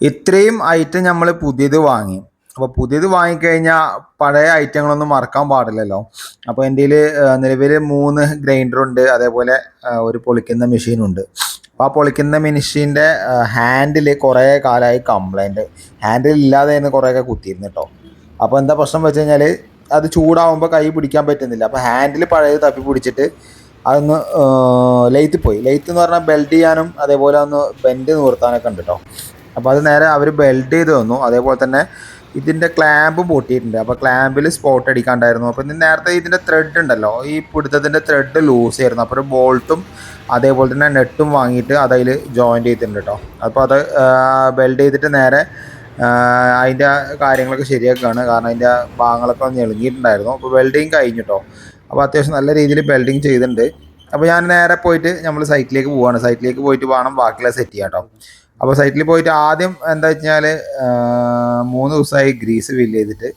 ഇത്രയും ഐറ്റം നമ്മൾ പുതിയത് വാങ്ങി. അപ്പോൾ പുതിയത് വാങ്ങിക്കഴിഞ്ഞാൽ പഴയ ഐറ്റങ്ങളൊന്നും മറക്കാൻ പാടില്ലല്ലോ. അപ്പോൾ എൻ്റെ കയ്യിൽ നിലവിൽ 3 ഗ്രൈൻഡറുണ്ട്, അതേപോലെ ഒരു പൊളിക്കുന്ന മെഷീനുണ്ട്. അപ്പോൾ ആ പൊളിക്കുന്ന മെഷീൻ്റെ ഹാൻഡിൽ കുറേ കാലമായി കംപ്ലൈൻറ്റ്. ഹാൻഡിൽ ഇല്ലാതെ തന്നെ കുറേയൊക്കെ കുത്തിയിരുന്നു കേട്ടോ. അപ്പോൾ എന്താ പ്രശ്നം വെച്ച് കഴിഞ്ഞാൽ അത് ചൂടാവുമ്പോൾ കൈ പിടിക്കാൻ പറ്റുന്നില്ല. അപ്പോൾ ഹാൻഡിൽ പഴയത് തപ്പി പിടിച്ചിട്ട് അതൊന്ന് ലെയ്ത്ത് പോയി. ലെയ്ത്ത് എന്ന് പറഞ്ഞാൽ ബെൽഡ് ചെയ്യാനും അതേപോലെ ഒന്ന് ബെൻഡ് നിർത്താനൊക്കെ ഉണ്ട് കേട്ടോ. അപ്പോൾ അത് നേരെ അവർ ബെൽഡ് ചെയ്ത് തന്നു. അതേപോലെ തന്നെ ഇതിൻ്റെ ക്ലാമ്പ് പൊട്ടിയിട്ടുണ്ട്. അപ്പോൾ ക്ലാമ്പിൽ സ്പോട്ട് അടിക്കാണ്ടായിരുന്നു. അപ്പോൾ നേരത്തെ ഇതിൻ്റെ ത്രെഡ് ഉണ്ടല്ലോ, ഈ പിടുത്തത്തിൻ്റെ ത്രെഡ് ലൂസ് ആയിരുന്നു. അപ്പോൾ ഒരു ബോൾട്ടും അതേപോലെ തന്നെ നെട്ടും വാങ്ങിയിട്ട് അതതിൽ ജോയിൻ്റ് ചെയ്തിട്ടുണ്ട് കേട്ടോ. അപ്പോൾ അത് ബെൽഡ് ചെയ്തിട്ട് നേരെ അതിൻ്റെ കാര്യങ്ങളൊക്കെ ശരിയാക്കുകയാണ്. കാരണം അതിൻ്റെ ഭാഗങ്ങളൊക്കെ ഒന്ന് ഇളകിയിട്ടുണ്ടായിരുന്നു. അപ്പോൾ വെൽഡിങ് കഴിഞ്ഞു കേട്ടോ. അപ്പോൾ അത്യാവശ്യം നല്ല രീതിയിൽ ബെൽഡിങ് ചെയ്തിട്ടുണ്ട്. അപ്പോൾ ഞാൻ നേരെ പോയിട്ട് നമ്മൾ സൈറ്റിലേക്ക് പോവുകയാണ്. സൈറ്റിലേക്ക് പോയിട്ട് വേണം ബാക്കിയുള്ള സെറ്റ് ചെയ്യാം കേട്ടോ. അപ്പോൾ സൈറ്റിൽ പോയിട്ട് ആദ്യം എന്താ വെച്ചാൽ 3 ദിവസമായി ഗ്രീസ് ഫില്ല് ചെയ്തിട്ട്.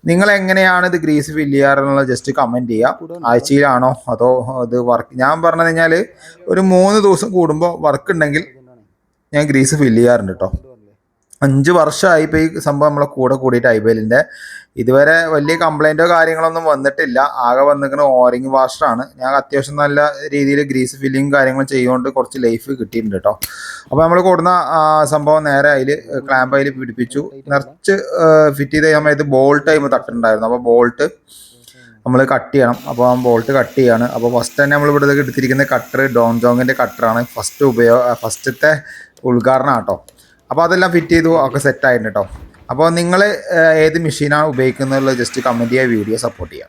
നിങ്ങൾ എങ്ങനെയാണ് ഇത് ഗ്രീസ് ഫില്ല് ചെയ്യാറെന്നുള്ളത് ജസ്റ്റ് കമൻറ്റ് ചെയ്യുക. ആഴ്ചയിലാണോ അതോ ഇത് വർക്ക്? ഞാൻ പറഞ്ഞു കഴിഞ്ഞാൽ ഒരു 3 ദിവസം കൂടുമ്പോൾ വർക്ക് ഉണ്ടെങ്കിൽ ഞാൻ ഗ്രീസ് ഫില്ല് ചെയ്യാറുണ്ട് കേട്ടോ. 5 വർഷമായി ഇപ്പോൾ ഈ സംഭവം നമ്മളെ കൂടെ കൂടിയിട്ട് ഐബെലിൻ്റെ. ഇതുവരെ വലിയ കംപ്ലൈൻറ്റോ കാര്യങ്ങളൊന്നും വന്നിട്ടില്ല. ആകെ വന്നിരിക്കുന്ന ഓറിങ് വാഷറാണ്. ഞാൻ അത്യാവശ്യം നല്ല രീതിയിൽ ഗ്രീസ് ഫില്ലിങ് കാര്യങ്ങളും ചെയ്യുകൊണ്ട് കുറച്ച് ലൈഫ് കിട്ടിയിട്ടുണ്ട് കേട്ടോ. അപ്പോൾ നമ്മൾ കൊടുന്ന സംഭവം നേരെ അതിൽ ക്ലാമ്പ് അതിൽ പിടിപ്പിച്ചു, നിറച്ച് ഫിറ്റ് ചെയ്ത് കഴിയുമ്പോൾ ഇത് ബോൾട്ട് ടൈം തട്ടുണ്ടായിരുന്നു. അപ്പോൾ ബോൾട്ട് നമ്മൾ കട്ട് ചെയ്യണം. അപ്പോൾ ആ ബോൾട്ട് കട്ട് ചെയ്യാണ്. അപ്പോൾ ഫസ്റ്റ് തന്നെ നമ്മൾ ഇവിടെ എടുത്തിരിക്കുന്ന കട്ടർ ഡോൺജോങ്ങിൻ്റെ കട്ടറാണ്. ഫസ്റ്റത്തെ ഉദ്ഘാടനം കേട്ടോ. അപ്പോൾ അതെല്ലാം ഫിറ്റ് ചെയ്തു, ഒക്കെ സെറ്റായിട്ടുണ്ട് കേട്ടോ. അപ്പോൾ നിങ്ങൾ ഏത് മെഷീനാണ് ഉപയോഗിക്കുന്നത് ജസ്റ്റ് കമൻറ്റ് ചെയ്യുക, വീഡിയോ സപ്പോർട്ട് ചെയ്യുക.